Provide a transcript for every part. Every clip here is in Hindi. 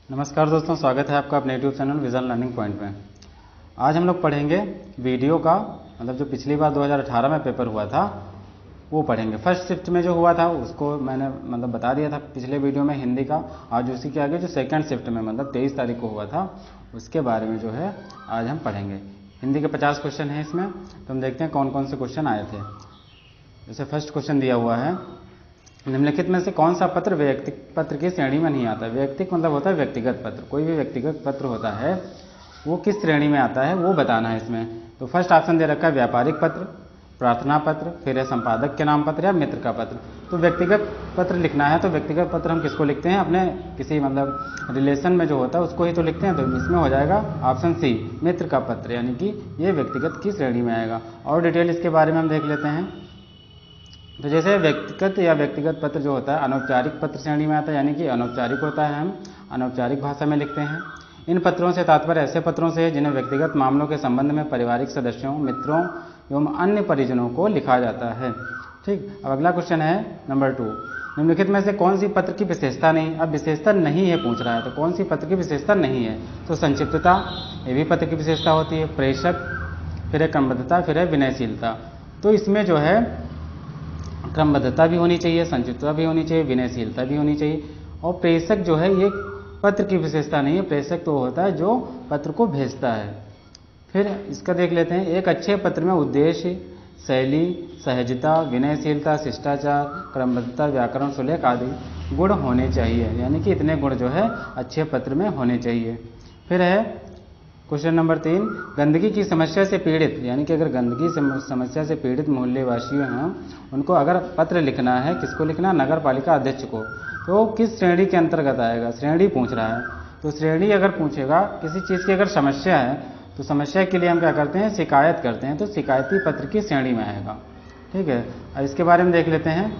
नमस्कार दोस्तों, स्वागत है आपका अपने YouTube channel vision learning point में। आज हम लोग पढ़ेंगे वीडियो का, मतलब जो पिछली बार 2018 में पेपर हुआ था वो पढ़ेंगे। फर्स्ट शिफ्ट में जो हुआ था उसको मैंने बता दिया था पिछले वीडियो में हिंदी का। आज उसी के आगे जो सेकंड शिफ्ट में 23 तारीख को हुआ था उसके बारे में जो है आज हम पढ़ेंगे। हिंदी के 50 क्वेश्चन हैं इसमें, तो हम देखते हैं कौन कौन से क्वेश्चन आए थे। जैसे फर्स्ट क्वेश्चन दिया हुआ है, निम्नलिखित में से कौन सा पत्र वैयक्तिक पत्र की श्रेणी में नहीं आता। वैयक्तिक मतलब होता है व्यक्तिगत पत्र। कोई भी व्यक्तिगत पत्र होता है वो किस श्रेणी में आता है वो बताना है इसमें। तो फर्स्ट ऑप्शन दे रखा है व्यापारिक पत्र, प्रार्थना पत्र, फिर है संपादक के नाम पत्र या मित्र का पत्र। तो व्यक्तिगत पत्र लिखना है तो व्यक्तिगत पत्र हम किसको लिखते हैं, अपने किसी रिलेशन में जो होता है उसको ही तो लिखते हैं। तो इसमें हो जाएगा ऑप्शन सी मित्र का पत्र, यानी कि ये व्यक्तिगत की श्रेणी में आएगा। और डिटेल इसके बारे में हम देख लेते हैं। तो जैसे व्यक्तिगत या व्यक्तिगत पत्र जो होता है अनौपचारिक पत्र श्रेणी में आता है, यानी कि अनौपचारिक होता है, हम अनौपचारिक भाषा में लिखते हैं। इन पत्रों से तात्पर्य ऐसे पत्रों से है जिन्हें व्यक्तिगत मामलों के संबंध में पारिवारिक सदस्यों, मित्रों एवं अन्य परिजनों को लिखा जाता है। ठीक, अब अगला क्वेश्चन है नंबर 2। निम्नलिखित में से कौन सी पत्र की विशेषता नहीं। अब विशेषता नहीं है पूछ रहा है, तो कौन सी पत्र की विशेषता नहीं है। तो संक्षिप्तता ये भी पत्र की विशेषता होती है, प्रेषक, फिर है क्रमबद्धता, फिर है विनयशीलता। तो इसमें जो है क्रमबद्धता भी होनी चाहिए, संक्षिप्तता भी होनी चाहिए, विनयशीलता भी होनी चाहिए। और प्रेषक जो है ये पत्र की विशेषता नहीं है, प्रेषक तो होता है जो पत्र को भेजता है। फिर इसका देख लेते हैं, एक अच्छे पत्र में उद्देश्य, शैली, सहजता, विनयशीलता, शिष्टाचार, क्रमबद्धता, व्याकरण, सुलेख आदि गुण होने चाहिए, यानी कि इतने गुण जो है अच्छे पत्र में होने चाहिए। फिर है क्वेश्चन नंबर 3, गंदगी की समस्या से पीड़ित, यानी कि अगर गंदगी समस्या से पीड़ित मोहल्ले वासियों हैं उनको अगर पत्र लिखना है, किसको लिखना, नगर पालिका अध्यक्ष को, तो किस श्रेणी के अंतर्गत आएगा। श्रेणी पूछ रहा है, तो श्रेणी अगर पूछेगा किसी चीज़ की अगर समस्या है तो समस्या के लिए हम क्या करते हैं, शिकायत करते हैं, तो शिकायती पत्र की श्रेणी में आएगा। ठीक है, अब इसके बारे में देख लेते हैं।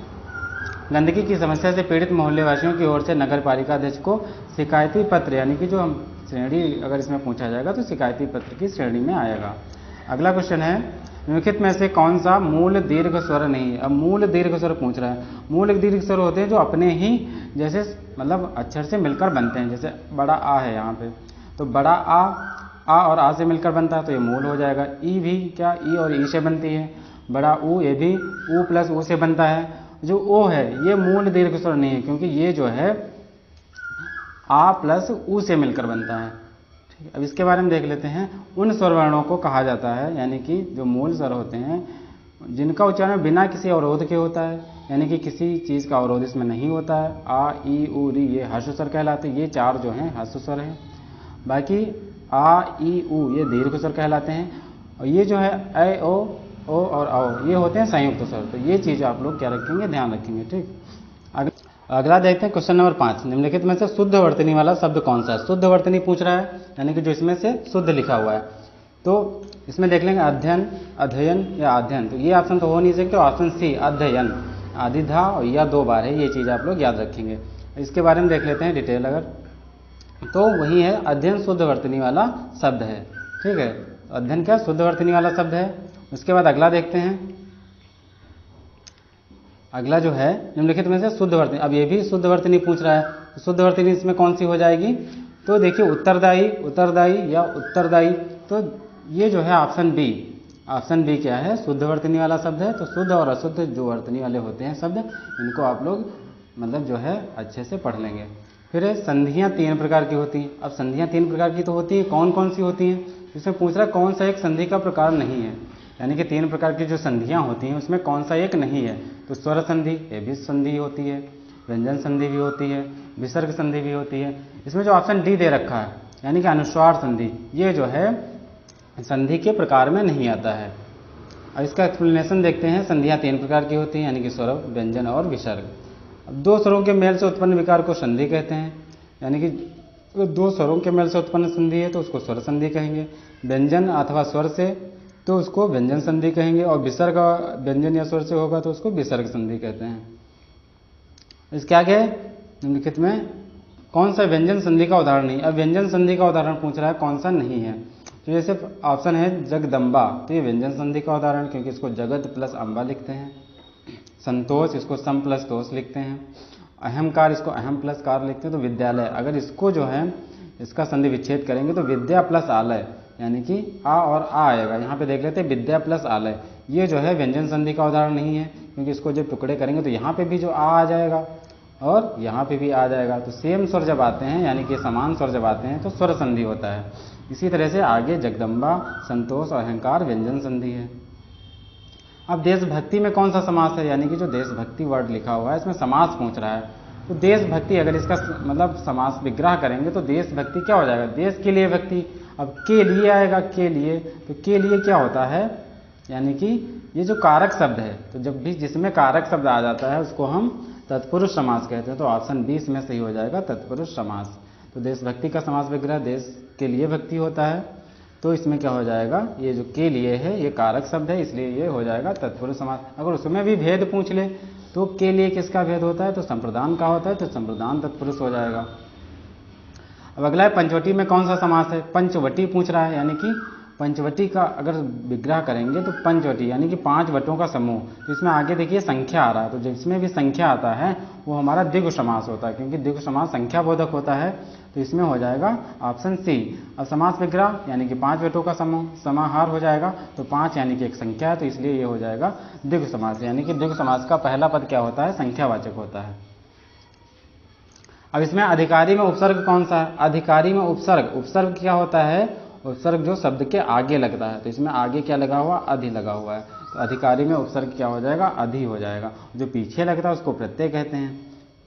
गंदगी की समस्या से पीड़ित मोहल्ले वासियों की ओर से नगर पालिका अध्यक्ष को शिकायती पत्र, यानी कि जो हम श्रेणी अगर इसमें पूछा जाएगा तो शिकायती पत्र की श्रेणी में आएगा। अगला क्वेश्चन है, निम्नलिखित में से कौन सा मूल दीर्घ स्वर नहीं है। अब मूल दीर्घ स्वर पूछ रहा है। मूल दीर्घ स्वर होते हैं जो अपने ही जैसे अक्षर से मिलकर बनते हैं। जैसे बड़ा आ है यहाँ पे, तो बड़ा आ और आ से मिलकर बनता है तो ये मूल हो जाएगा। ई भी क्या, ई और ई से बनती है। बड़ा ऊ, ये भी ऊ प्लस ऊ से बनता है। जो ओ है ये मूल दीर्घ स्वर नहीं है, क्योंकि ये जो है आ प्लस ऊ से मिलकर बनता है। ठीक है, अब इसके बारे में देख लेते हैं। उन स्वर वर्णों को कहा जाता है, यानी कि जो मूल स्वर होते हैं जिनका उच्चारण बिना किसी अवरोध के होता है, यानी कि किसी चीज़ का अवरोध इसमें नहीं होता है। आ, ई, उ, री ये हर्ष स्वर कहलाते हैं। ये चार जो हैं हर्ष स्वर हैं। बाकी आ, ई, उ ये दीर्घ स्वर कहलाते हैं। और ये जो है ए, ओ और औ ये होते हैं संयुक्त स्वर। तो ये चीज़ आप लोग क्या रखेंगे, ध्यान रखेंगे। ठीक, अगला देखते हैं क्वेश्चन नंबर 5। निम्नलिखित में से शुद्ध वर्तनी वाला शब्द कौन सा है। शुद्ध वर्तनी पूछ रहा है, यानी कि जो इसमें से शुद्ध लिखा हुआ है। तो इसमें देख लेंगे अध्ययन, अध्ययन या अध्ययन। तो ये ऑप्शन तो हो नहीं सकते। ऑप्शन सी अध्ययन, आदिधा और या 2 बार है, ये चीज़ आप लोग याद रखेंगे। इसके बारे में देख लेते हैं डिटेल अगर, तो वही है अध्ययन शुद्ध वर्तनी वाला शब्द है। ठीक है, अध्ययन क्या शुद्ध वर्तनी वाला शब्द है। उसके बाद अगला देखते हैं। अगला जो है निम्नलिखित में से शुद्ध वर्तनी। अब ये भी शुद्ध वर्तनी पूछ रहा है, तो शुद्ध वर्तनी इसमें कौन सी हो जाएगी। तो देखिए उत्तरदायी, उत्तरदायी या उत्तरदायी। तो ये जो है ऑप्शन बी, ऑप्शन बी क्या है, शुद्ध वर्तनी वाला शब्द है। तो शुद्ध और अशुद्ध जो वर्तनी वाले होते हैं शब्द, इनको आप लोग जो है अच्छे से पढ़ लेंगे। फिर संधियाँ 3 प्रकार की होती हैं। अब संधियाँ 3 प्रकार की तो होती हैं, कौन कौन सी होती हैं। इसमें पूछ रहा है कौन सा एक संधि का प्रकार नहीं है, यानी कि 3 प्रकार की जो संधियाँ होती हैं उसमें कौन सा एक नहीं है। तो स्वर संधि ये भी संधि होती है, व्यंजन संधि भी होती है, विसर्ग संधि भी होती है। इसमें जो ऑप्शन डी दे रखा है, यानी कि अनुस्वार संधि, ये जो है संधि के प्रकार में नहीं आता है। अब इसका एक्सप्लेनेशन देखते हैं। संधियाँ 3 प्रकार की होती हैं, यानी कि स्वर, व्यंजन और विसर्ग। अब 2 स्वरों के मेल से उत्पन्न विकार को संधि कहते हैं, यानी कि 2 स्वरों के मेल से उत्पन्न संधि है तो उसको स्वर संधि कहेंगे। व्यंजन अथवा स्वर से तो उसको व्यंजन संधि कहेंगे, और विसर्ग व्यंजन या स्वर से होगा तो उसको विसर्ग संधि कहते हैं। इसके आगे निम्नलिखित में कौन सा व्यंजन संधि का उदाहरण नहीं। अब व्यंजन संधि का उदाहरण पूछ रहा है, कौन सा नहीं है। तो जैसे ऑप्शन है जगदम्बा, तो ये व्यंजन संधि का उदाहरण, क्योंकि इसको जगत प्लस अम्बा लिखते हैं। संतोष, इसको सम प्लस तोष लिखते हैं। अहमकार, इसको अहम प्लस कार लिखते हैं तो विद्यालय, अगर इसको जो है इसका संधि विच्छेद करेंगे तो विद्या प्लस आलय, यानी कि आ और आ आएगा। यहाँ पे देख लेते हैं विद्या प्लस आलय, ये जो है व्यंजन संधि का उदाहरण नहीं है, क्योंकि इसको जब टुकड़े करेंगे तो यहाँ पे भी जो आ जाएगा और यहाँ पे भी आ जाएगा। तो सेम स्वर जब आते हैं, यानी कि समान स्वर जब आते हैं तो स्वर संधि होता है। इसी तरह से आगे जगदम्बा, संतोष और अहंकार व्यंजन संधि है। अब देशभक्ति में कौन सा समास है, यानी कि जो देशभक्ति वर्ड लिखा हुआ है इसमें समास पूछ रहा है। तो देशभक्ति अगर इसका मतलब समास विग्रह करेंगे तो देशभक्ति क्या हो जाएगा, देश के लिए भक्ति। अब के लिए आएगा, के लिए, तो के लिए क्या होता है, यानी कि ये जो कारक शब्द है, तो जब भी जिसमें कारक शब्द आ जाता है उसको हम तत्पुरुष समास कहते हैं। तो ऑप्शन 20 में सही हो जाएगा तत्पुरुष समास। तो देशभक्ति का समास विग्रह देश के लिए भक्ति होता है, तो इसमें क्या हो जाएगा, ये जो के लिए है ये कारक शब्द है, इसलिए ये हो जाएगा तत्पुरुष समास। अगर उसमें भी भेद पूछ ले तो के लिए किसका भेद होता है, तो संप्रदान का होता है, तो संप्रदान तत्पुरुष हो जाएगा। अब अगला है पंचवटी में कौन सा समास है, पंचवटी पूछ रहा है, यानी कि पंचवटी का अगर विग्रह करेंगे तो पंचवटी यानी कि 5 वटों का समूह। तो इसमें आगे देखिए संख्या आ रहा है, तो जिसमें भी संख्या आता है वो हमारा द्विगु समास होता है, क्योंकि द्विगु समास संख्या बोधक होता है। तो इसमें हो जाएगा ऑप्शन सी। अब समास विग्रह यानी कि 5 वटों का समूह, समाहार हो जाएगा, तो 5 यानी कि एक संख्या है, तो इसलिए ये हो जाएगा द्विगु समास, यानी कि द्विगु समास का पहला पद क्या होता है, संख्यावाचक होता है। अब इसमें अधिकारी में उपसर्ग कौन सा है, अधिकारी में उपसर्ग, उपसर्ग क्या होता है, उपसर्ग जो शब्द के आगे लगता है। तो इसमें आगे क्या लगा हुआ, अधि लगा हुआ है, तो अधिकारी में उपसर्ग क्या हो जाएगा, अधि हो जाएगा। जो पीछे लगता है उसको प्रत्यय कहते हैं।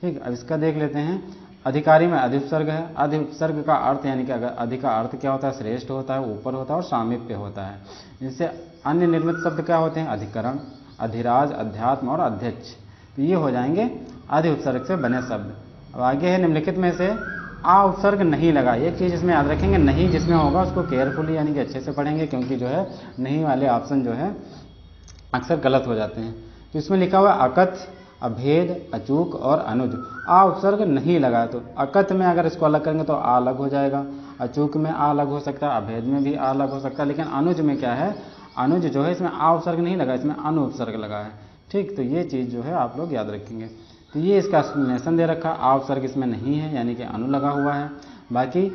ठीक, अब इसका देख लेते हैं। अधिकारी में अधि उपसर्ग है, अधि उपसर्ग का अर्थ यानी कि अगर अधि का अर्थ क्या होता है, श्रेष्ठ होता है, ऊपर होता है और सामीप्य होता है। जिससे अन्य निर्मित शब्द क्या होते हैं, अधिकरण, अधिराज, अध्यात्म और अध्यक्ष, तो ये हो जाएंगे अधि उपसर्ग से बने शब्द। अब आगे है निम्नलिखित में से आ उपसर्ग नहीं लगा। एक चीज़ इसमें याद रखेंगे, नहीं जिसमें होगा उसको केयरफुली यानी कि अच्छे से पढ़ेंगे, क्योंकि जो है नहीं वाले ऑप्शन जो है अक्सर गलत हो जाते हैं। तो इसमें लिखा हुआ अकथ, अभेद, अचूक और अनुज। आ उपसर्ग नहीं लगा, तो अकथ में अगर इसको अलग करेंगे तो आ अलग हो जाएगा, अचूक में आ अलग हो सकता है, अभेद में भी आ अलग हो सकता है, लेकिन अनुज में क्या है, अनुज जो है इसमें आ उपसर्ग नहीं लगा, इसमें अनु उपसर्ग लगा है। ठीक, तो ये चीज़ जो है आप लोग याद रखेंगे। तो ये इसका एक्सप्लेनेशन दे रखा, आ उपसर्ग इसमें नहीं है, यानी कि अनु लगा हुआ है। बाकी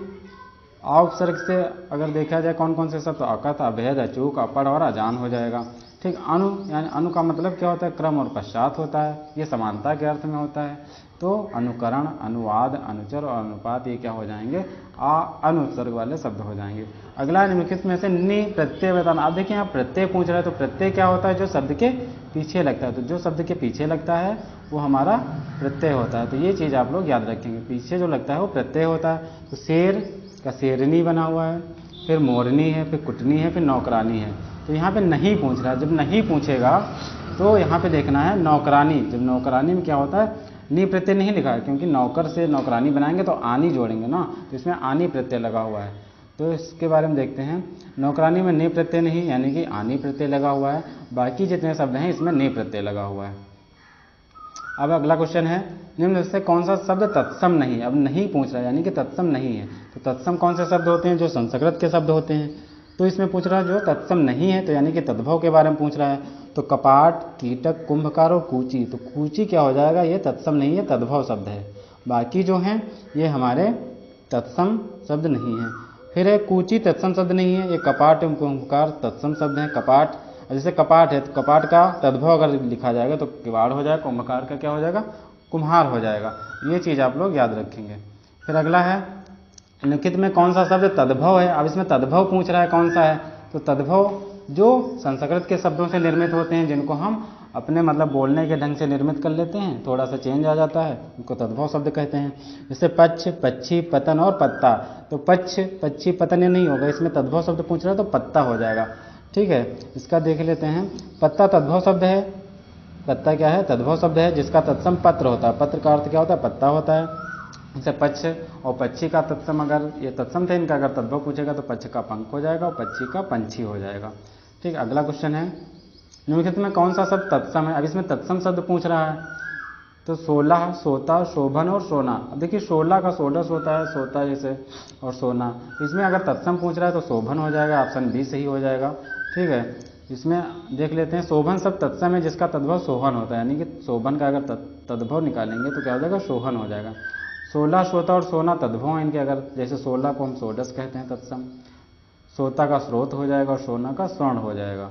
आ उपसर्ग से अगर देखा जाए कौन कौन से शब्द, तो अकथ, अभेद, अचूक, अपढ़ और अजान हो जाएगा। ठीक, अनु यानी अनु का मतलब क्या होता है, क्रम और पश्चात होता है, ये समानता के अर्थ में होता है। तो अनुकरण, अनुवाद, अनुचर और अनुपात ये क्या हो जाएंगे, अनु उपसर्ग वाले शब्द हो जाएंगे। अगला निम्नलिखित में से नि प्रत्यय बताना। आप देखिए यहाँ प्रत्यय पूछ रहा है, तो प्रत्यय क्या होता है, जो शब्द के पीछे लगता है। तो जो शब्द के पीछे लगता है वो हमारा प्रत्यय होता है। तो ये चीज़ आप लोग याद रखेंगे, पीछे जो लगता है वो प्रत्यय होता है। तो शेर का शेरनी बना हुआ है, फिर मोरनी है, फिर कुटनी है, फिर नौकरानी है। तो यहाँ पे नहीं पूछ रहा है, जब नहीं पूछेगा तो यहाँ पे देखना है नौकरानी। जब नौकरानी में क्या होता है, नी प्रत्यय नहीं लिखा है, क्योंकि नौकर से नौकरानी बनाएंगे तो आनी जोड़ेंगे ना, तो इसमें आनी प्रत्यय लगा हुआ है। तो इसके बारे में देखते हैं। नौकरानी में नी प्रत्यय नहीं, यानी कि आनी प्रत्यय लगा हुआ है। बाकी जितने शब्द हैं इसमें नी प्रत्यय लगा हुआ है। अब अगला क्वेश्चन है, निम्न से कौन सा शब्द तत्सम नहीं। अब नहीं पूछ रहा है, यानी कि तत्सम नहीं है। तो तत्सम कौन से शब्द होते हैं, जो संस्कृत के शब्द होते हैं। तो इसमें पूछ रहा है जो तत्सम नहीं है, तो यानी कि तद्भव के बारे में पूछ रहा है। तो कपाट, कीटक, कुंभकार और कूची। तो कूची क्या हो जाएगा, ये तत्सम नहीं है, तद्भव शब्द है। बाकी जो हैं ये हमारे तत्सम शब्द नहीं है। फिर है कूची तत्सम शब्द नहीं है, ये कपाट एवं कुंभकार तत्सम शब्द हैं। कपाट, जैसे कपाट है तो कपाट का तद्भव अगर लिखा जाएगा तो किवाड़ हो जाएगा, कुंभकार का क्या हो जाएगा, कुम्हार हो जाएगा। ये चीज़ आप लोग याद रखेंगे। फिर अगला है निम्नलिखित में कौन सा शब्द तद्भव है। अब इसमें तद्भव पूछ रहा है कौन सा है, तो तद्भव जो संस्कृत के शब्दों से निर्मित होते हैं, जिनको हम अपने मतलब बोलने के ढंग से निर्मित कर लेते हैं, थोड़ा सा चेंज आ जाता है, उनको तद्भव शब्द कहते हैं। जैसे पक्ष, पक्षी, पतन और पत्ता। तो पक्ष, पक्षी, पतन ये नहीं होगा, इसमें तद्भव शब्द पूछ रहा है तो पत्ता हो जाएगा। ठीक है, इसका देख लेते हैं। पत्ता तद्भव शब्द है, पत्ता क्या है, तद्भव शब्द है, जिसका तत्सम पत्र होता है। पत्र का अर्थ क्या होता है, पत्ता होता है। जैसे पक्ष और पक्षी का तत्सम, अगर ये तत्सम थे इनका, अगर तद्भव पूछेगा तो पक्ष का पंख हो जाएगा और पक्षी का पंछी हो जाएगा। ठीक, अगला क्वेश्चन है निम्नलिखित में कौन सा शब्द तत्सम है। अब इसमें तत्सम शब्द पूछ रहा है, तो 16, सोता, शोभन और सोना। अब देखिए 16 का सोडस होता है, सोता जैसे, और सोना। इसमें अगर तत्सम पूछ रहा है तो शोभन हो जाएगा, ऑप्शन बी सही हो जाएगा। ठीक है, इसमें देख लेते हैं। शोभन शब्द तत्सम है जिसका तद्भव शोभन होता है, यानी कि शोभन का अगर तद्भव निकालेंगे तो क्या हो जाएगा, सोहन हो जाएगा। 16 सोता और सोना तद्भव हैं इनके, अगर जैसे 16 को हम सोडस कहते हैं तत्सम, सोता का स्रोत हो जाएगा और सोना का स्वर्ण हो जाएगा।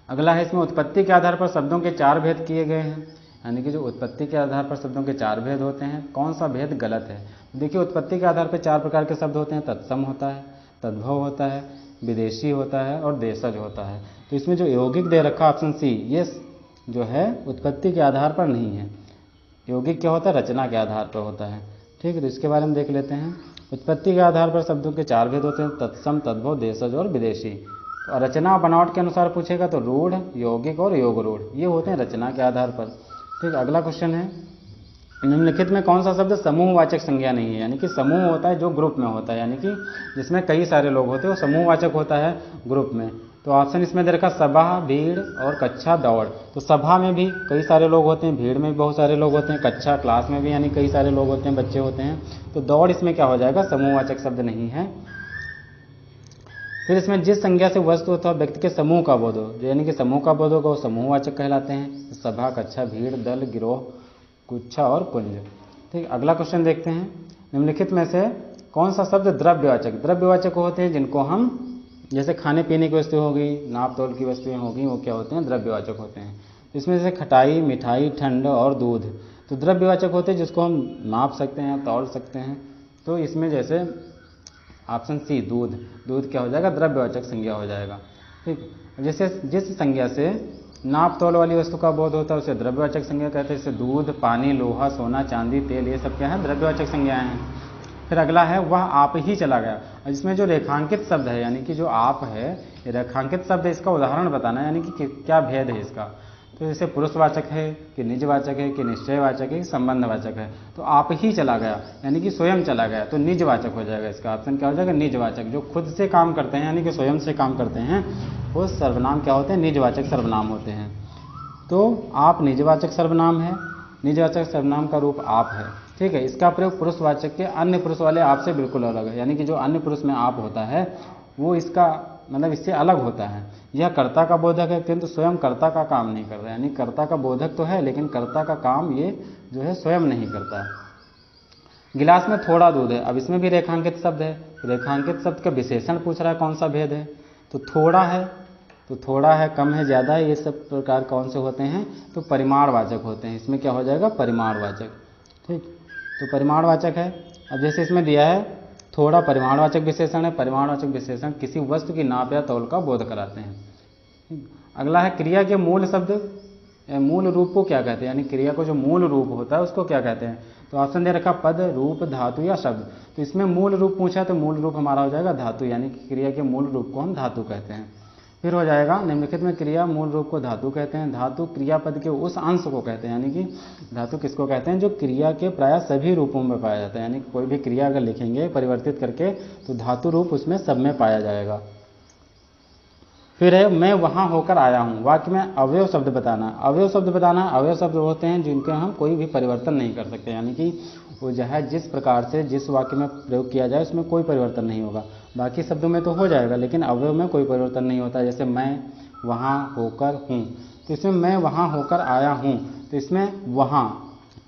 अगला है इसमें उत्पत्ति के आधार पर शब्दों के 4 भेद किए गए हैं, यानी कि जो उत्पत्ति के आधार पर शब्दों के 4 भेद होते हैं, कौन सा भेद गलत है। देखिए उत्पत्ति के आधार पर 4 प्रकार के शब्द होते हैं, तत्सम होता है, तद्भव होता है, विदेशी होता है और देशज होता है। तो इसमें जो यौगिक दे रखा ऑप्शन सी, ये जो है उत्पत्ति के आधार पर नहीं है। यौगिक क्या होता है, रचना के आधार पर होता है। ठीक है, तो इसके बारे में देख लेते हैं। उत्पत्ति के आधार पर शब्दों के 4 भेद होते हैं, तत्सम, तद्भव, देशज और विदेशी। तो रचना और बनावट के अनुसार पूछेगा तो रूढ़, यौगिक और योग रूढ़, ये होते हैं रचना के आधार पर। ठीक, अगला क्वेश्चन है, निम्नलिखित में कौन सा शब्द समूहवाचक संज्ञा नहीं है, यानी कि समूह होता है जो ग्रुप में होता है, यानी कि जिसमें कई सारे लोग होते हैं वो समूहवाचक होता है ग्रुप में। तो ऑप्शन इसमें दे रखा सभा, भीड़ और कक्षा, दौड़। तो सभा में भी कई सारे लोग होते हैं, भीड़ में भी बहुत सारे लोग होते हैं, कक्षा क्लास में भी यानी कई सारे लोग होते हैं, बच्चे होते हैं। तो दौड़ इसमें क्या हो जाएगा, समूहवाचक शब्द नहीं है। फिर इसमें जिस संज्ञा से वस्तु अथवा व्यक्ति के समूह का बोध हो, यानी कि समूह का बोध होगा वो समूहवाचक कहलाते हैं। सभा, कक्षा, भीड़, दल, गिरोह, गुच्छा और कुंज। ठीक, अगला क्वेश्चन देखते हैं। निम्नलिखित में से कौन सा शब्द द्रव्यवाचक, द्रव्यवाचक होते हैं जिनको हम, जैसे खाने पीने की वस्तु होगी, नाप तोल की वस्तुएं होगी, वो क्या होते हैं, द्रव्यवाचक होते हैं। इसमें जैसे खटाई, मिठाई, ठंड और दूध, तो द्रव्यवाचक होते हैं जिसको हम नाप सकते हैं, तौल सकते हैं। तो इसमें जैसे ऑप्शन सी दूध, दूध क्या हो जाएगा, द्रव्यवाचक संज्ञा हो जाएगा। ठीक, जैसे जिस संज्ञा से नाप तोल वाली वस्तु का बोध होता है उसे द्रव्यवाचक संज्ञा कहते हैं। जैसे दूध, पानी, लोहा, सोना, चांदी, तेल, ये सब क्या है, द्रव्यवाचक संज्ञाएं हैं। फिर अगला है वह आप ही चला गया। इसमें जो रेखांकित शब्द है, यानी कि जो आप है, ये रेखांकित शब्द है, इसका उदाहरण बताना है, यानी कि क्या भेद है इसका। तो जैसे पुरुषवाचक है कि निजवाचक है कि निश्चयवाचक है कि संबंधवाचक है। तो आप ही चला गया यानी कि स्वयं चला गया, तो निजवाचक हो जाएगा। इसका ऑप्शन क्या हो जाएगा, निजवाचक। जो खुद से काम करते हैं यानी कि स्वयं से काम करते हैं वो सर्वनाम क्या होते हैं, निजवाचक सर्वनाम होते हैं। तो आप निजवाचक सर्वनाम है, निजवाचक सर्वनाम का रूप आप है। ठीक है, इसका प्रयोग पुरुषवाचक के अन्य पुरुष वाले आप से बिल्कुल अलग है, यानी कि जो अन्य पुरुष में आप होता है वो इसका मतलब इससे अलग होता है। यह कर्ता का बोधक है किंतु स्वयं कर्ता का काम नहीं करता, यानी कर्ता का बोधक तो है लेकिन कर्ता का काम ये जो है स्वयं नहीं करता है। गिलास में थोड़ा दूध है, अब इसमें भी रेखांकित शब्द है, रेखांकित शब्द का विशेषण पूछ रहा है कौन सा भेद है। तो थोड़ा है, तो थोड़ा है, कम है, ज़्यादा है, ये सब प्रकार कौन से होते हैं, तो परिमाणवाचक होते हैं। इसमें क्या हो जाएगा, परिमाणवाचक। ठीक, तो परिमाणवाचक है। अब जैसे इसमें दिया है थोड़ा परिमाणवाचक विशेषण है, परिमाणवाचक विशेषण किसी वस्तु की नाप या तौल का बोध कराते हैं। अगला है क्रिया के मूल शब्द, मूल रूप को क्या कहते हैं, यानी क्रिया को जो मूल रूप होता है उसको क्या कहते हैं। तो ऑप्शन दे रखा पद, रूप, धातु या शब्द। तो इसमें मूल रूप पूछा तो मूल रूप हमारा हो जाएगा धातु, यानी कि क्रिया के मूल रूप को हम धातु कहते हैं। फिर हो जाएगा निम्नलिखित में क्रिया मूल रूप को धातु कहते हैं। धातु क्रियापद के उस अंश को कहते हैं, यानी कि धातु किसको कहते हैं, जो क्रिया के प्राय सभी रूपों में पाया जाता है। यानी कोई भी क्रिया अगर लिखेंगे परिवर्तित करके तो धातु रूप उसमें सब में पाया जाएगा। फिर है मैं वहां होकर आया हूं, वाक्य में अवयव शब्द बताना। अवयव शब्द बताना, अवयव शब्द होते हैं जिनके हम कोई भी परिवर्तन नहीं कर सकते, यानी कि वो जो है जिस प्रकार से जिस वाक्य में प्रयोग किया जाए उसमें कोई परिवर्तन नहीं होगा। बाकी शब्दों में तो हो जाएगा लेकिन अवयव में कोई परिवर्तन नहीं होता। जैसे मैं वहाँ होकर हूँ, तो इसमें मैं वहाँ होकर आया हूँ, तो इसमें वहाँ,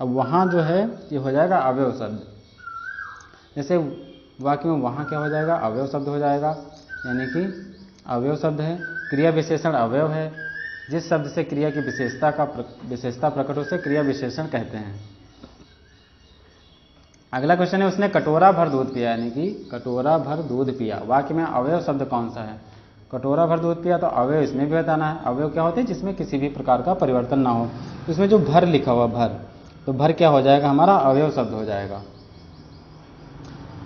अब वहाँ जो है ये हो जाएगा अवयव शब्द। जैसे वाक्य में वहाँ क्या हो जाएगा, अवयव शब्द हो जाएगा, यानी कि अवयव शब्द है। क्रिया विशेषण अवयव है, जिस शब्द से क्रिया की विशेषता प्रकट हो उसे क्रिया विशेषण कहते हैं। अगला क्वेश्चन है उसने कटोरा भर दूध पिया, यानी कि कटोरा भर दूध पिया। वाक्य में अवयव शब्द कौन सा है, कटोरा भर दूध पिया, तो अवयव इसमें भी बताना है। अवयव क्या होते हैं, जिसमें किसी भी प्रकार का परिवर्तन ना हो। तो इसमें जो भर लिखा हुआ भर, तो भर क्या हो जाएगा, हमारा अवयव शब्द हो जाएगा।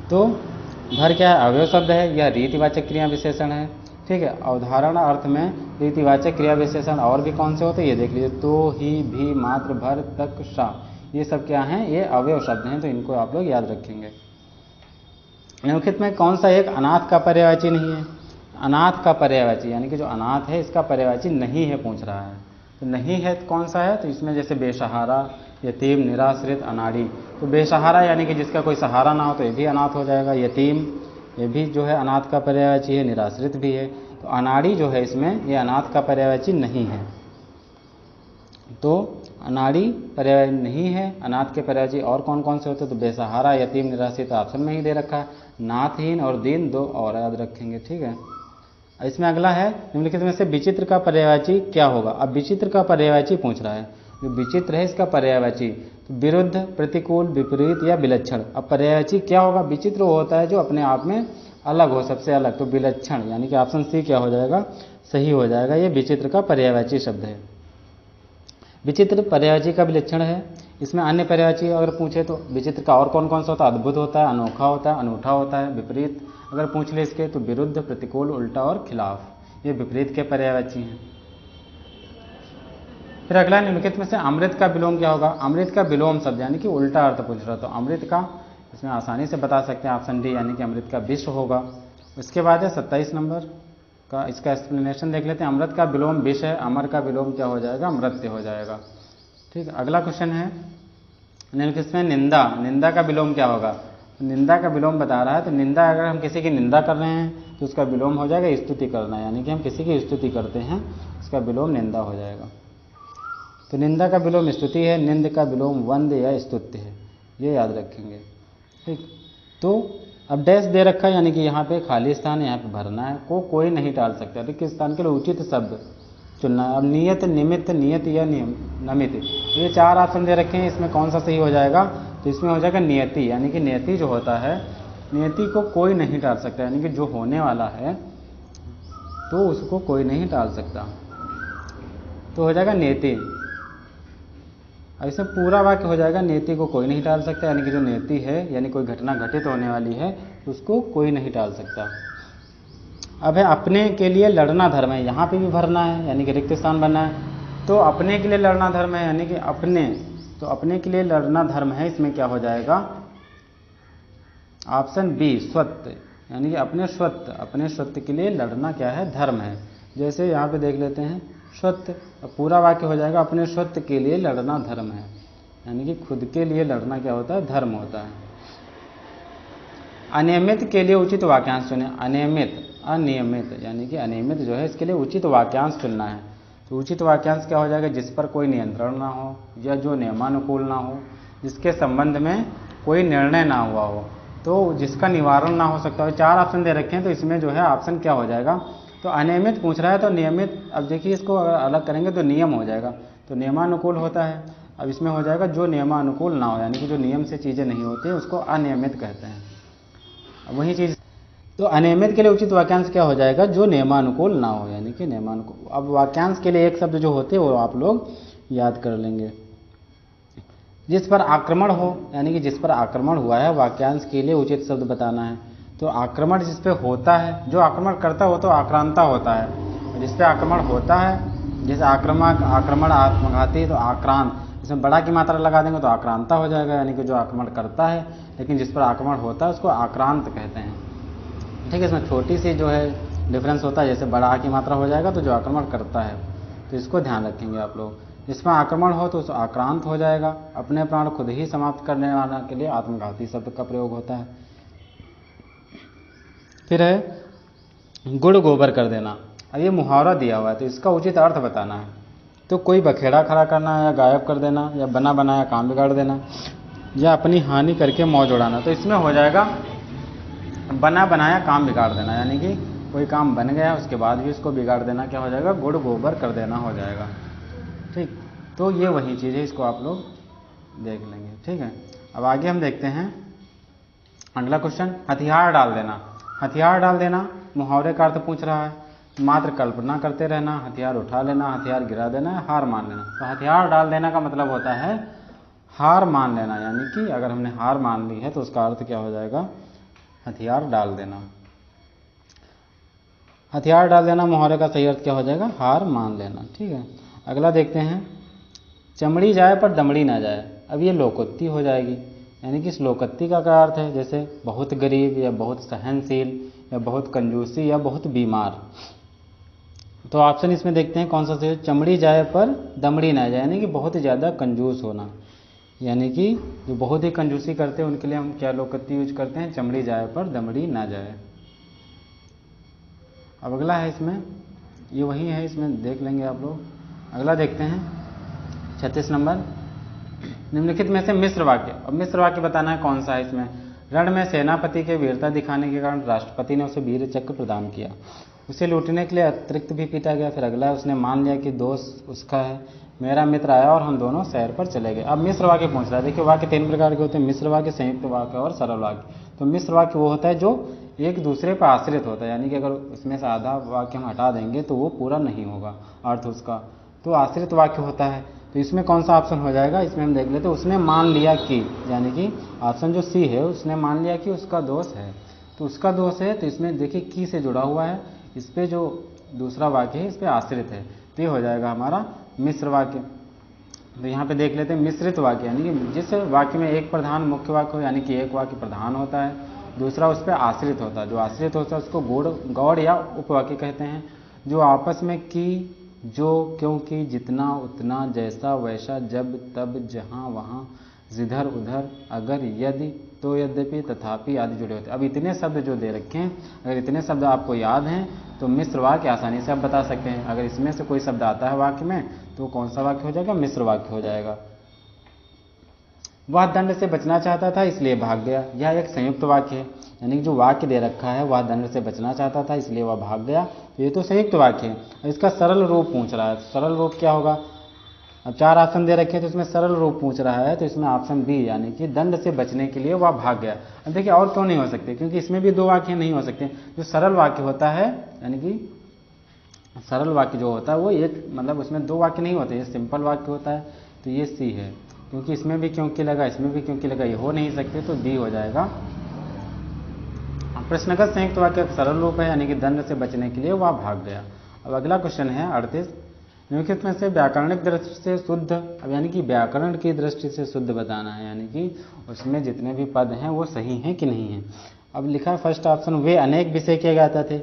तो भर क्या है, अवयव शब्द है। यह रीतिवाचक क्रिया विशेषण है। ठीक है, अवधारण अर्थ में रीतिवाचक क्रिया विशेषण और भी कौन से होते हैं ये देख लीजिए। तो, ही, भी, मात्र, भर, तक, सा, ये सब क्या हैं, ये अवयव शब्द हैं, तो इनको आप लोग याद रखेंगे। निम्नलिखित में कौन सा एक अनाथ का पर्यायवाची नहीं है। अनाथ का पर्यायवाची यानी कि जो अनाथ है इसका पर्यायवाची नहीं है पूछ रहा है। तो नहीं है तो कौन सा है, तो इसमें जैसे बेसहारा, यतीम, निराश्रित, अनाड़ी। तो बेसहारा यानी कि जिसका कोई सहारा ना हो तो ये भी अनाथ हो जाएगा। यतीम ये भी जो है अनाथ का पर्यायवाची है, निराश्रित भी है। तो अनाड़ी जो है इसमें ये अनाथ का पर्यायवाची नहीं है। तो अनाड़ी पर्यायवाची नहीं है। अनाथ के पर्यायवाची और कौन कौन से होते हैं, तो बेसहारा, यतीम, निराश्रित ऑप्शन में ही दे रखा है। नाथहीन और दीन दो और याद रखेंगे, ठीक है। इसमें अगला है निम्नलिखित में से विचित्र का पर्यायवाची क्या होगा। अब विचित्र का पर्यायवाची पूछ रहा है, जो विचित्र है इसका पर्यायवाची तो विरुद्ध, प्रतिकूल, विपरीत या विलक्षण। अब पर्यायवाची क्या होगा, विचित्र वो होता है जो अपने आप में अलग हो, सबसे अलग, तो विलक्षण, यानी कि ऑप्शन सी क्या हो जाएगा, सही हो जाएगा। ये विचित्र का पर्यायवाची शब्द है। विचित्र पर्यायवाची का विलक्षण है। इसमें अन्य पर्यायवाची अगर पूछे तो विचित्र का और कौन कौन सा होता है, अद्भुत होता है, अनोखा होता है, अनूठा होता है। विपरीत अगर पूछ ले इसके तो विरुद्ध, प्रतिकूल, उल्टा और खिलाफ, ये विपरीत के पर्यायवाची हैं। फिर अगला निम्नलिखित में से अमृत का विलोम क्या होगा। अमृत का विलोम शब्द यानी कि उल्टा अर्थ पूछ रहा, तो अमृत का इसमें आसानी से बता सकते हैं, ऑप्शन डी यानी कि अमृत का विष होगा। उसके बाद है 27 नंबर का, इसका एक्सप्लेनेशन देख लेते हैं। अमृत का विलोम विष है, अमर का विलोम क्या हो जाएगा, अमृत्य हो जाएगा, ठीक है। अगला क्वेश्चन है निम्नलिखित में निंदा, निंदा का विलोम क्या होगा। निंदा का विलोम बता रहा है, तो निंदा अगर हम किसी की निंदा कर रहे हैं तो उसका विलोम हो जाएगा स्तुति करना, यानी कि हम किसी की स्तुति करते हैं, उसका विलोम निंदा हो जाएगा। तो निंदा का विलोम स्तुति है, निंद का विलोम वंद या स्तुत्य है, ये याद रखेंगे, ठीक। तो अब डैश दे रखा है, यानी कि यहाँ पे खाली स्थान, यहाँ पे भरना है, कोई नहीं टाल सकता, रिक्त स्थान के लिए उचित शब्द चुनना है। अब नियत, निमित्त, नियत या नमित, ये 4 ऑप्शन दे रखे हैं, इसमें कौन सा सही हो जाएगा, तो इसमें हो जाएगा नियति, यानी कि नियति जो होता है, नियति को कोई नहीं टाल सकता, यानी कि जो होने वाला है तो उसको कोई नहीं टाल सकता, तो हो जाएगा नियति। ऐसे पूरा वाक्य हो जाएगा, नियति को कोई नहीं टाल सकता, यानी कि जो नियति है, यानी कोई घटना घटित होने वाली है उसको कोई नहीं टाल सकता। अब है अपने के लिए लड़ना धर्म है, यहाँ पे भी भरना है, यानी कि रिक्त स्थान बनना है। तो अपने के लिए लड़ना धर्म है, यानी कि अपने, तो अपने के लिए लड़ना धर्म है, इसमें क्या हो जाएगा, ऑप्शन बी स्वत्व, यानी कि अपने स्वत्व, अपने स्वत्व के लिए लड़ना क्या है, धर्म है। जैसे यहाँ पे देख लेते हैं स्वत्व, पूरा वाक्य हो जाएगा अपने स्वत्व के लिए लड़ना धर्म है, यानी कि खुद के लिए लड़ना क्या होता है, धर्म होता है। अनियमित के लिए उचित वाक्यांश चुने। अनियमित, अनियमित यानी कि अनियमित जो है, इसके लिए उचित वाक्यांश चुनना है। तो उचित वाक्यांश क्या हो जाएगा, जिस पर कोई नियंत्रण ना हो या जो नियमानुकूल ना हो, जिसके संबंध में कोई निर्णय ना हुआ हो, तो जिसका निवारण ना हो सकता हो। 4 ऑप्शन दे रखे हैं, तो इसमें जो है ऑप्शन क्या हो जाएगा, तो अनियमित पूछ रहा है तो नियमित, अब देखिए इसको अगर अलग करेंगे तो नियम हो जाएगा, तो नियमानुकूल होता है। अब इसमें हो जाएगा जो नियमानुकूल ना हो, यानी कि जो नियम से चीज़ें नहीं होती उसको अनियमित कहते हैं। अब वही चीज़, तो अनियमित के लिए उचित वाक्यांश क्या हो जाएगा, जो नियमानुकूल ना हो, यानी कि नियमानुकूल। अब वाक्यांश के लिए एक शब्द जो होते हैं वो आप लोग याद कर लेंगे। जिस पर आक्रमण हो, यानी कि जिस पर आक्रमण हुआ है, वाक्यांश के लिए उचित शब्द बताना है। तो आक्रमण जिस पे होता है, जो आक्रमण करता है वो तो आक्रांता होता है, जिस पे आक्रमण होता है, जैसे आक्रामक, आक्रमण, आत्मघाती, तो आक्रांत, इसमें बड़ा की मात्रा लगा देंगे तो आक्रांता हो जाएगा, यानी कि जो आक्रमण करता है, लेकिन जिस पर आक्रमण होता है उसको आक्रांत कहते हैं, ठीक है। इसमें छोटी सी जो है डिफरेंस होता है, जैसे बड़ा की मात्रा हो जाएगा तो जो आक्रमण करता है, तो इसको ध्यान रखेंगे आप लोग। जिसमें आक्रमण हो तो उस आक्रांत हो जाएगा। अपने प्राण खुद ही समाप्त करने वाला के लिए आत्मघाती शब्द का प्रयोग होता है। फिर है गुड़ गोबर कर देना। अब ये मुहावरा दिया हुआ है तो इसका उचित अर्थ बताना है। तो कोई बखेड़ा खड़ा करना या गायब कर देना या बना बनाया काम बिगाड़ देना या अपनी हानि करके मौज उड़ाना, तो इसमें हो जाएगा बना बनाया काम बिगाड़ देना, यानी कि कोई काम बन गया उसके बाद भी उसको बिगाड़ देना, क्या हो जाएगा, गुड़ गोबर कर देना हो जाएगा, ठीक। तो ये वही चीज़ है, इसको आप लोग देख लेंगे, ठीक है। अब आगे हम देखते हैं अगला क्वेश्चन, हथियार डाल देना। हथियार डाल देना मुहावरे का अर्थ पूछ रहा है। मात्र कल्पना करते रहना, हथियार उठा लेना, हथियार गिरा देना, हार मान लेना। तो हथियार डाल देना का मतलब होता है हार मान लेना, यानी कि अगर हमने हार मान ली है तो उसका अर्थ क्या हो जाएगा, हथियार डाल देना। हथियार डाल देना मुहावरे का सही अर्थ क्या हो जाएगा, हार मान लेना, ठीक है। अगला देखते हैं, चमड़ी जाए पर दमड़ी ना जाए। अब ये लोकोक्ति हो जाएगी, यानी कि इस लोकोक्ति का क्या अर्थ है, जैसे बहुत गरीब या बहुत सहनशील या बहुत कंजूसी या बहुत बीमार। तो ऑप्शन इसमें देखते हैं कौन सा सही है, चमड़ी जाए पर दमड़ी ना जाए, यानी कि बहुत ज़्यादा कंजूस होना, यानी कि जो बहुत ही कंजूसी करते हैं उनके लिए हम क्या लोकोक्ति यूज करते हैं, चमड़ी जाए पर दमड़ी ना जाए। अब अगला है इसमें, ये वही है, इसमें देख लेंगे आप लोग। अगला देखते हैं, 36 नंबर, निम्नलिखित में से मिश्र वाक्य। अब मिश्र वाक्य बताना है कौन सा है इसमें। रण में सेनापति के वीरता दिखाने के कारण राष्ट्रपति ने उसे वीर चक्र प्रदान किया। उसे लूटने के लिए अतिरिक्त भी पीटा गया। फिर अगला है, उसने मान लिया कि दोष उसका है। मेरा मित्र आया और हम दोनों सैर पर चले गए। अब मिश्र वाक्य पूछ रहा है। देखिए वाक्य 3 प्रकार के होते हैं, मिश्र वाक्य, संयुक्त वाक्य और सरल वाक्य। तो मिश्र वाक्य वो होता है जो एक दूसरे पर आश्रित होता है, यानी कि अगर उसमें से आधा वाक्य हम हटा देंगे तो वो पूरा नहीं होगा अर्थ उसका, तो आश्रित वाक्य होता है। तो इसमें कौन सा ऑप्शन हो जाएगा, इसमें हम देख लेते हैं। उसने मान लिया कि, यानी कि ऑप्शन जो सी है, उसने मान लिया कि उसका दोष है, तो उसका दोष है, तो इसमें देखिए की से जुड़ा हुआ है, इस पर जो दूसरा वाक्य है इस पर आश्रित है, तो ये हो जाएगा हमारा मिश्र वाक्य। तो यहाँ पे देख लेते हैं मिश्रित वाक्य, यानी कि जिस वाक्य में एक प्रधान मुख्य वाक्य हो, यानी कि एक वाक्य प्रधान होता है, दूसरा उस पर आश्रित होता है। जो आश्रित होता है उसको गौड़ या उपवाक्य कहते हैं। जो आपस में की, जो, क्योंकि, जितना, उतना, जैसा, वैसा, जब, तब, जहाँ, वहाँ, जिधर, उधर, अगर, यदि, तो, यद्यपि, तथापि आदि जुड़े होते हैं। अब इतने शब्द जो दे रखे हैं, अगर इतने शब्द आपको याद हैं तो मिश्र वाक्य आसानी से आप बता सकते हैं। अगर इसमें से कोई शब्द आता है वाक्य में तो कौन सा वाक्य हो जाएगा, मिश्र वाक्य हो जाएगा। वह दंड से बचना चाहता था इसलिए भाग गया। यह एक संयुक्त वाक्य है, यानी कि जो वाक्य दे रखा है वह दंड से बचना चाहता था इसलिए वह भाग गया, तो ये तो संयुक्त वाक्य है। इसका सरल रूप पूछ रहा है, सरल रूप क्या होगा। अब 4 ऑप्शन दे रखे हैं तो इसमें सरल रूप पूछ रहा है, तो इसमें ऑप्शन बी, यानी कि दंड से बचने के लिए वह भाग गया। अब देखिए और क्यों नहीं हो सकते, क्योंकि इसमें भी 2 वाक्य नहीं हो सकते। जो सरल वाक्य होता है, यानी कि सरल वाक्य जो होता है वो एक, मतलब उसमें 2 वाक्य नहीं होते, ये सिंपल वाक्य होता है, तो ये सी है। क्योंकि इसमें भी क्योंकि लगा, इसमें भी क्योंकि लगा, ये हो नहीं सकते, तो डी हो जाएगा। प्रश्नगत संयुक्त वाक्य सरल रूप है, यानी कि दंड से बचने के लिए वह भाग गया। अब अगला क्वेश्चन है 38, निम्नलिखित में से व्याकरणिक दृष्टि से शुद्ध, अब यानी कि व्याकरण की दृष्टि से शुद्ध बताना है, यानी कि उसमें जितने भी पद हैं वो सही हैं कि नहीं हैं। अब लिखा है फर्स्ट ऑप्शन, वे अनेक विषय किए गाते थे।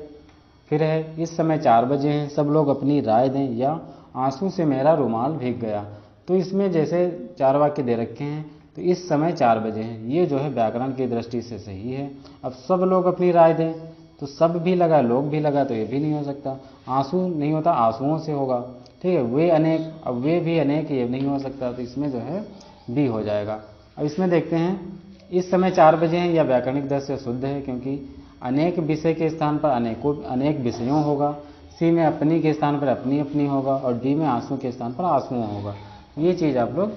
फिर है, इस समय 4 बजे हैं, सब लोग अपनी राय दें, या आंसू से मेरा रुमाल भीग गया। तो इसमें जैसे 4 वाक्य दे रखे हैं, तो इस समय 4 बजे हैं, ये जो है व्याकरण की दृष्टि से सही है। अब सब लोग अपनी राय दें, तो सब भी लगा, लोग भी लगा, तो ये भी नहीं हो सकता। आंसू नहीं होता, आंसुओं से होगा, ठीक है। वे अनेक, अब वे भी अनेक, ये नहीं हो सकता, तो इसमें जो है डी हो जाएगा। अब इसमें देखते हैं, इस समय 4 बजे हैं, या व्याकरणिक दृष्टि से शुद्ध है, क्योंकि अनेक विषय के स्थान पर अनेक विषयों होगा। सी में अपनी के स्थान पर अपनी अपनी होगा, और डी में आंसू के स्थान पर आंसुओं होगा। ये चीज़ आप लोग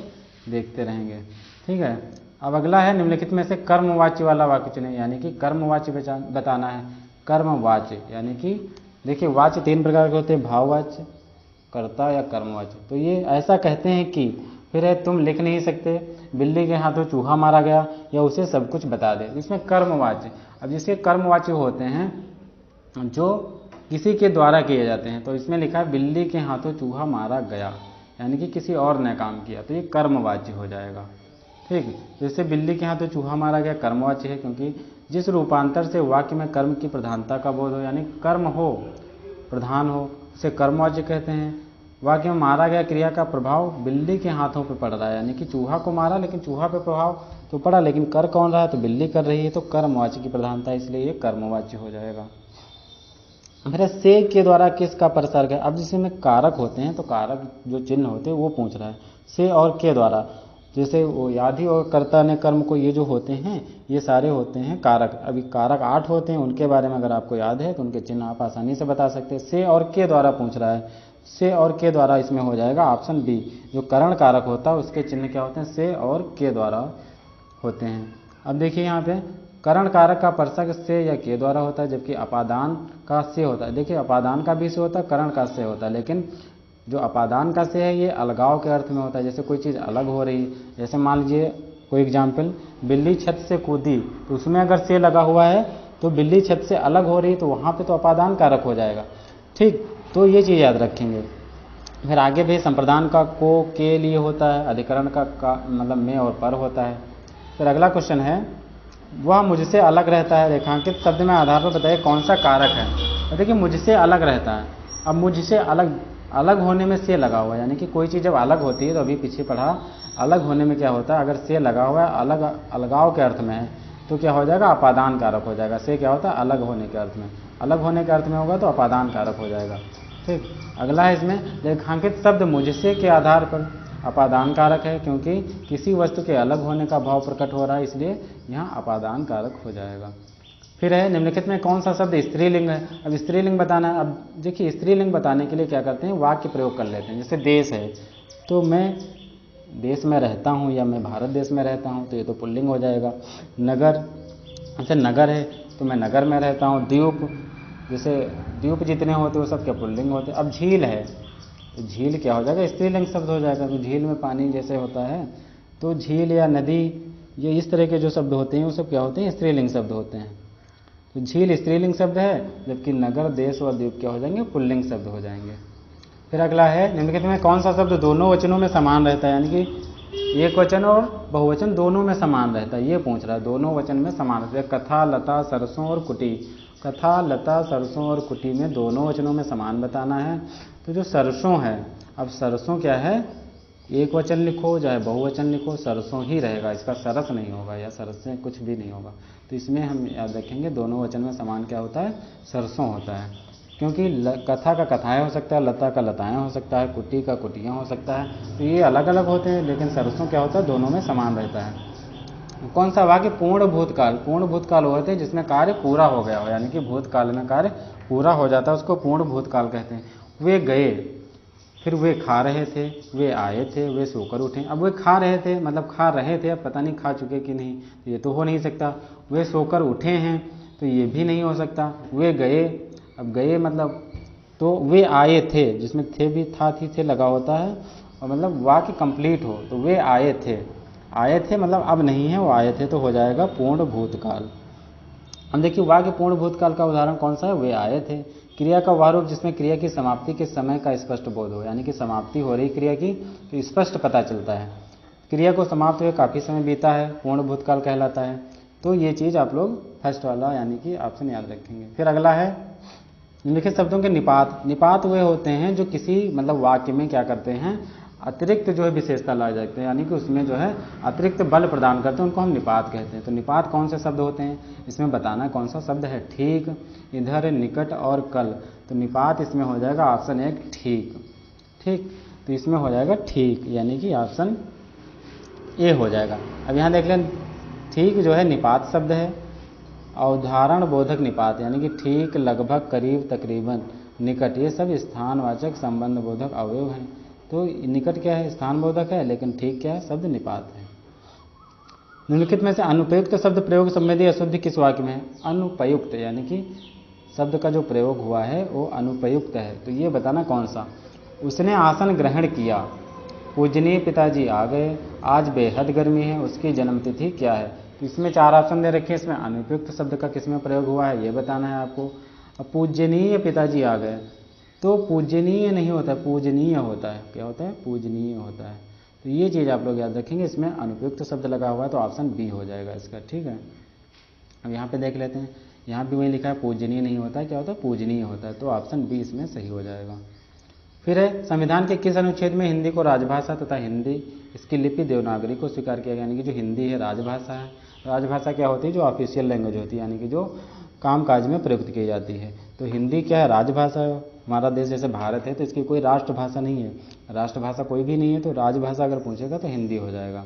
देखते रहेंगे, ठीक है। अब अगला है, निम्नलिखित में से कर्मवाच्य वाला वाक्य चुनें, यानी कि कर्मवाच्य बताना है। कर्मवाच्य, यानी कि देखिए वाच्य 3 प्रकार के होते हैं, भाववाच्य, कर्ता या कर्मवाच्य। तो ये ऐसा कहते हैं कि, फिर है, तुम लिख नहीं सकते, बिल्ली के हाथों चूहा मारा गया, या उसे सब कुछ बता दे। इसमें कर्मवाच्य, अब जिसके कर्मवाच्य होते हैं जो किसी के द्वारा किए जाते हैं, तो इसमें लिखा है बिल्ली के हाथों चूहा मारा गया, यानी कि किसी और ने काम किया, तो ये कर्मवाच्य हो जाएगा, ठीक। जैसे बिल्ली के हाथों चूहा मारा गया कर्मवाच्य है, क्योंकि जिस रूपांतर से वाक्य में कर्म की प्रधानता का बोध हो, यानी कर्म हो, प्रधान हो, उसे कर्मवाच्य कहते हैं। वाक्य में मारा गया क्रिया का प्रभाव बिल्ली के हाथों पे पड़ रहा है, यानी कि चूहा को मारा, लेकिन चूहा पे प्रभाव तो पड़ा, लेकिन कर कौन रहा है, तो बिल्ली कर रही है, तो कर्मवाच्य की प्रधानता, इसलिए ये कर्मवाच्य हो जाएगा। फिर से के द्वारा किसका प्रसर्ग है। अब जिसमें कारक होते हैं, तो कारक जो चिन्ह होते हैं वो पूछ रहा है। से और के द्वारा, जैसे वो यादि और कर्ता ने कर्म को, ये जो होते हैं ये सारे होते हैं कारक। अभी कारक 8 होते हैं, उनके बारे में अगर आपको याद है तो उनके चिन्ह आप आसानी से बता सकते हैं। से और के द्वारा पूछ रहा है, से और के द्वारा इसमें हो जाएगा ऑप्शन बी। जो करण कारक होता है उसके चिन्ह क्या होते हैं, से और के द्वारा होते हैं। अब देखिए यहाँ पे करण कारक का प्रसर्ग से या के द्वारा होता है, जबकि अपादान का से होता है। देखिए अपादान का भी से होता है, करण का से होता है, लेकिन जो अपादान का से है ये अलगाव के अर्थ में होता है। जैसे कोई चीज़ अलग हो रही, जैसे मान लीजिए कोई एग्जाम्पल, बिल्ली छत से कूदी, तो उसमें अगर से लगा हुआ है तो बिल्ली छत से अलग हो रही, तो वहाँ पे तो अपादान कारक हो जाएगा, ठीक। तो ये चीज़ याद रखेंगे। फिर आगे भी संप्रदान का को के लिए होता है, अधिकरण का मतलब में और पर होता है। फिर अगला क्वेश्चन है, वह मुझसे अलग रहता है, रेखांकित शब्द में आधार पर बताइए कौन सा कारक है। देखिए मुझसे अलग रहता है, अब मुझसे अलग होने में से लगा हुआ है, यानी कि कोई चीज़ जब अलग होती है, तो अभी पीछे पढ़ा अलग होने में क्या होता है, अगर से लगा हुआ है अलगाव के अर्थ में है तो क्या हो जाएगा, अपादान कारक हो जाएगा। से क्या होता है, अलग होने के अर्थ में, अलग होने के अर्थ में होगा तो अपादान कारक हो जाएगा, ठीक। अगला है इसमें, रेखांकित शब्द मुझसे के आधार पर, अपादान कारक है, क्योंकि किसी वस्तु के अलग होने का भाव प्रकट हो रहा है, इसलिए यहाँ अपादान कारक हो जाएगा। फिर है निम्नलिखित में कौन सा शब्द स्त्रीलिंग है। अब स्त्रीलिंग बताना है। अब देखिए स्त्रीलिंग बताने के लिए क्या करते हैं, वाक्य प्रयोग कर लेते हैं। जैसे देश है तो मैं देश में रहता हूँ या मैं भारत देश में रहता हूँ, तो ये तो पुल्लिंग हो जाएगा। नगर, अच्छा नगर है तो मैं नगर में रहता हूँ। द्वीप, जैसे द्वीप जितने होते हैं वो सब क्या पुल्लिंग होते हैं। अब झील है तो झील क्या हो जाएगा, स्त्रीलिंग शब्द हो जाएगा। तो झील में पानी जैसे होता है, तो झील या नदी, ये इस तरह के जो शब्द होते हैं वो सब क्या होते हैं, स्त्रीलिंग शब्द होते हैं। तो झील स्त्रीलिंग शब्द है, जबकि नगर, देश और द्वीप क्या हो जाएंगे, पुल्लिंग शब्द हो जाएंगे। फिर अगला है निम्नलिखित में कौन सा शब्द दोनों वचनों में समान रहता है, यानी कि एक वचन और बहुवचन दोनों में समान रहता है, ये पूछ रहा है। दोनों वचन में समान रहता है। कथा, लता, सरसों और कुटी। कथा, लता, सरसों और कुटी में दोनों वचनों में समान बताना है। तो जो सरसों है, अब सरसों क्या है, एक वचन लिखो चाहे बहुवचन लिखो, सरसों ही रहेगा, इसका सरस नहीं होगा या सरस से कुछ भी नहीं होगा। तो इसमें हम याद रखेंगे दोनों वचन में समान क्या होता है, सरसों होता है। क्योंकि कथा का कथाएं हो सकता है, लता का लताएं हो सकता है, कुटी का कुटियाँ हो सकता है। तो ये अलग अलग होते हैं, लेकिन सरसों क्या होता है, दोनों में समान रहता है। कौन सा वाक्य, पूर्ण भूतकाल। पूर्ण भूतकाल वो होते हैं जिसमें कार्य पूरा हो गया हो, यानी कि भूतकाल में कार्य पूरा हो जाता है, उसको पूर्ण भूतकाल कहते हैं। वे गए, फिर वे खा रहे थे, वे आए थे, वे सोकर उठे। अब वे खा रहे थे मतलब खा रहे थे, अब पता नहीं खा चुके कि नहीं, तो ये तो हो नहीं सकता। वे सोकर उठे हैं, तो ये भी नहीं हो सकता। वे गए, अब गए मतलब, तो वे आए थे, जिसमें थे भी था थी से लगा होता है, और मतलब वाक्य कंप्लीट हो, तो वे आए थे। आए थे मतलब अब नहीं है, वो आए थे, तो हो जाएगा पूर्ण भूतकाल। अब देखिए वाक्य पूर्ण भूतकाल का उदाहरण कौन सा है, वे आए थे। क्रिया का वह रूप जिसमें क्रिया की समाप्ति के समय का स्पष्ट बोध हो, यानी कि समाप्ति हो रही क्रिया की तो स्पष्ट पता चलता है। क्रिया को समाप्त हुए काफ़ी समय बीता है, पूर्ण भूतकाल कहलाता है। तो ये चीज़ आप लोग फर्स्ट वाला यानी कि ऑप्शन याद रखेंगे। फिर अगला है निम्नलिखित शब्दों के निपात। निपात वे होते हैं जो किसी मतलब वाक्य में क्या करते हैं, अतिरिक्त जो है विशेषता ला जाते हैं, यानी कि उसमें जो है अतिरिक्त बल प्रदान करते हैं, उनको हम निपात कहते हैं। तो निपात कौन से शब्द होते हैं, इसमें बताना कौन सा शब्द है, ठीक, इधर, निकट और कल। तो निपात इसमें हो जाएगा ऑप्शन 1 ठीक। ठीक, तो इसमें हो जाएगा ठीक, यानी कि ऑप्शन ए हो जाएगा। अब यहाँ देख लें, ठीक जो है निपात शब्द है। अवधारण बोधक निपात, यानी कि ठीक, लगभग, करीब, तकरीबन, निकट, ये सब स्थानवाचक संबंध बोधक अवयव हैं। तो निकट क्या है, स्थान बोधक है, लेकिन ठीक क्या है, शब्द निपात है। निम्नलिखित में से अनुपयुक्त शब्द प्रयोग संबंधी अशुद्धि किस वाक्य में है। अनुपयुक्त यानी कि शब्द का जो प्रयोग हुआ है वो अनुपयुक्त है, तो ये बताना कौन सा। उसने आसन ग्रहण किया, पूजनीय पिताजी आ गए, आज बेहद गर्मी है, उसकी जन्मतिथि क्या है। तो इसमें 4 ऑप्शन दे रखे हैं, इसमें अनुपयुक्त शब्द का किस में प्रयोग हुआ है ये बताना है आपको। अब पूजनीय पिताजी आ गए, तो पूजनीय नहीं होता, पूजनीय होता है। क्या होता है, पूजनीय होता है। तो ये चीज़ आप लोग याद रखेंगे, इसमें अनुपयुक्त शब्द लगा हुआ है, तो ऑप्शन बी हो जाएगा इसका। ठीक है, अब यहाँ पे देख लेते हैं, यहाँ भी वही लिखा है पूजनीय नहीं होता है, क्या होता है, पूजनीय होता है। तो ऑप्शन बी इसमें सही हो जाएगा। फिर है संविधान के किस अनुच्छेद में हिंदी को राजभाषा तथा हिंदी इसकी लिपि देवनागरी को स्वीकार किया गया, यानी कि जो हिंदी है राजभाषा है। राजभाषा क्या होती है, जो ऑफिशियल लैंग्वेज होती है, यानी कि जो कामकाज में प्रयुक्त की जाती है। तो हिंदी क्या है, राजभाषा है। हमारा देश जैसे भारत है तो इसकी कोई राष्ट्रभाषा नहीं है, राष्ट्रभाषा कोई भी नहीं है, तो राजभाषा अगर पूछेगा तो हिंदी हो जाएगा।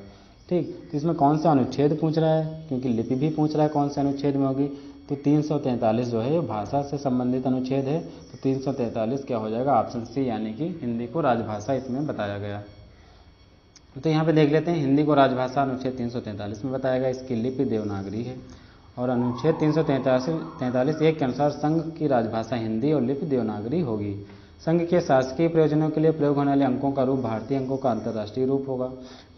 ठीक, तो इसमें कौन सा अनुच्छेद पूछ रहा है, क्योंकि लिपि भी पूछ रहा है कौन से अनुच्छेद में होगी, तो 343 जो है ये भाषा से संबंधित अनुच्छेद है। तो 343 क्या हो जाएगा, ऑप्शन सी, यानी कि हिंदी को राजभाषा इसमें बताया गया। तो यहाँ पे देख लेते हैं, हिंदी को राजभाषा अनुच्छेद 343 में बताया गया, इसकी लिपि देवनागरी है। और अनुच्छेद 343 एक के अनुसार संघ की राजभाषा हिंदी और लिपि देवनागरी होगी। संघ के शासकीय प्रयोजनों के लिए प्रयोग होने वाले अंकों का रूप भारतीय अंकों का अंतर्राष्ट्रीय रूप होगा।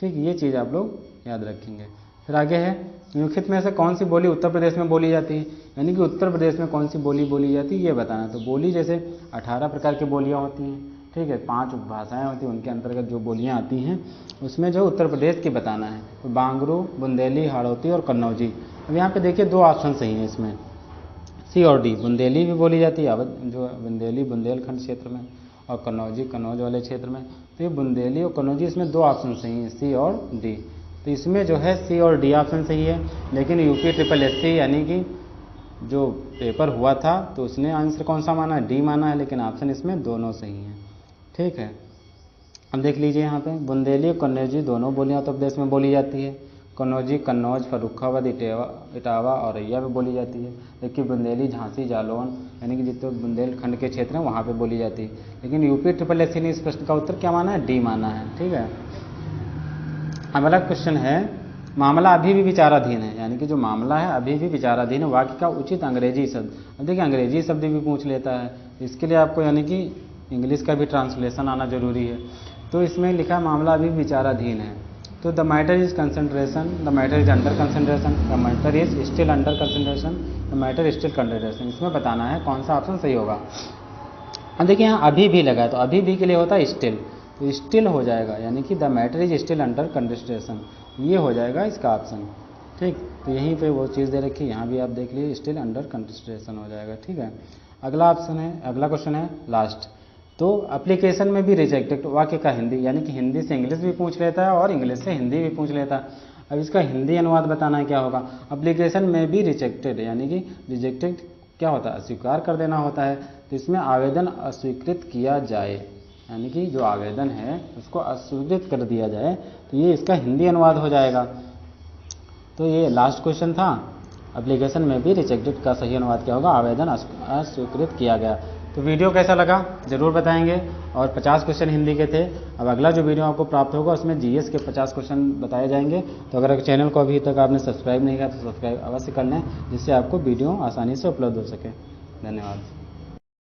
ठीक, ये चीज़ आप लोग याद रखेंगे। फिर आगे है, निम्नलिखित में से कौन सी बोली उत्तर प्रदेश में बोली जाती है, यानी कि उत्तर प्रदेश में कौन सी बोली बोली जाती है ये बताना। तो बोली जैसे 18 प्रकार की बोलियाँ होती हैं, ठीक है, 5 उपभाषाएँ होती हैं, उनके अंतर्गत जो बोलियाँ आती हैं उसमें जो उत्तर प्रदेश की बताना है। तो बांगरू, बुंदेली, हाड़ौती और कन्नौजी। अब यहाँ पे देखिए 2 ऑप्शन सही हैं इसमें, सी और डी। बुंदेली भी बोली जाती है जो बुंदेली बुंदेलखंड क्षेत्र में, और कन्नौजी कन्नौज वाले क्षेत्र में। तो ये बुंदेली और कन्नौजी, इसमें 2 ऑप्शन सही हैं, सी और डी। तो इसमें जो है सी और डी ऑप्शन सही है, लेकिन यूपी SSSC यानी कि जो पेपर हुआ था तो उसने आंसर कौन सा माना है, डी माना है, लेकिन ऑप्शन इसमें दोनों सही हैं। ठीक है, अब देख लीजिए यहाँ पे बुंदेली और कन्नौजी दोनों बोलियाँ उत्तर प्रदेश में बोली जाती है। कन्नौजी कन्नौज, फर्रुखाबाद, इटावा औरैया में बोली जाती है। जबकि बुंदेली झांसी, जालौन यानी कि जितने बुंदेलखंड के क्षेत्र हैं वहाँ पे बोली जाती है। लेकिन यूपी SSSC ने इस प्रश्न का उत्तर क्या माना है? डी माना है। ठीक है। अब अगला क्वेश्चन है, मामला अभी भी विचाराधीन है, यानी कि जो मामला है अभी भी विचाराधीन है, वाक्य का उचित अंग्रेजी शब्द। अब देखिए अंग्रेजी शब्द भी पूछ लेता है, इसके लिए आपको यानी कि इंग्लिश का भी ट्रांसलेशन आना जरूरी है। तो इसमें लिखा है मामला अभी विचाराधीन है, तो the matter is consideration, the matter is under consideration, the matter is still under consideration, the matter still consideration. इसमें बताना है कौन सा ऑप्शन सही होगा। अब देखिए यहाँ अभी भी लगा है, तो अभी भी के लिए होता है स्टिल, तो स्टिल हो जाएगा, यानी कि the matter is still under consideration, ये हो जाएगा इसका ऑप्शन। ठीक, तो यहीं पे वो चीज़ दे रखी है, यहाँ भी आप देख लीजिए स्टिल अंडर कंसिडरेशन हो जाएगा। ठीक है। अगला ऑप्शन है, अगला क्वेश्चन है लास्ट, तो एप्लीकेशन में भी रिजेक्टेड वाक्य का हिंदी, यानी कि हिंदी से इंग्लिश भी पूछ लेता है और इंग्लिश से हिंदी भी पूछ लेता है। अब इसका हिंदी अनुवाद बताना है क्या होगा। एप्लीकेशन में भी रिजेक्टेड, यानी कि रिजेक्टेड क्या होता है? अस्वीकार कर देना होता है। तो इसमें आवेदन अस्वीकृत किया जाए, यानी कि जो आवेदन है उसको अस्वीकृत कर दिया जाए, तो ये इसका हिंदी अनुवाद हो जाएगा। तो ये लास्ट क्वेश्चन था, एप्लीकेशन में भी रिजेक्टेड का सही अनुवाद क्या होगा? आवेदन अस्वीकृत किया गया। तो वीडियो कैसा लगा ज़रूर बताएंगे, और 50 क्वेश्चन हिंदी के थे। अब अगला जो वीडियो आपको प्राप्त होगा उसमें जीएस के 50 क्वेश्चन बताए जाएंगे। तो अगर चैनल को अभी तक आपने सब्सक्राइब नहीं किया तो सब्सक्राइब अवश्य कर लें, जिससे आपको वीडियो आसानी से उपलब्ध हो सके। धन्यवाद।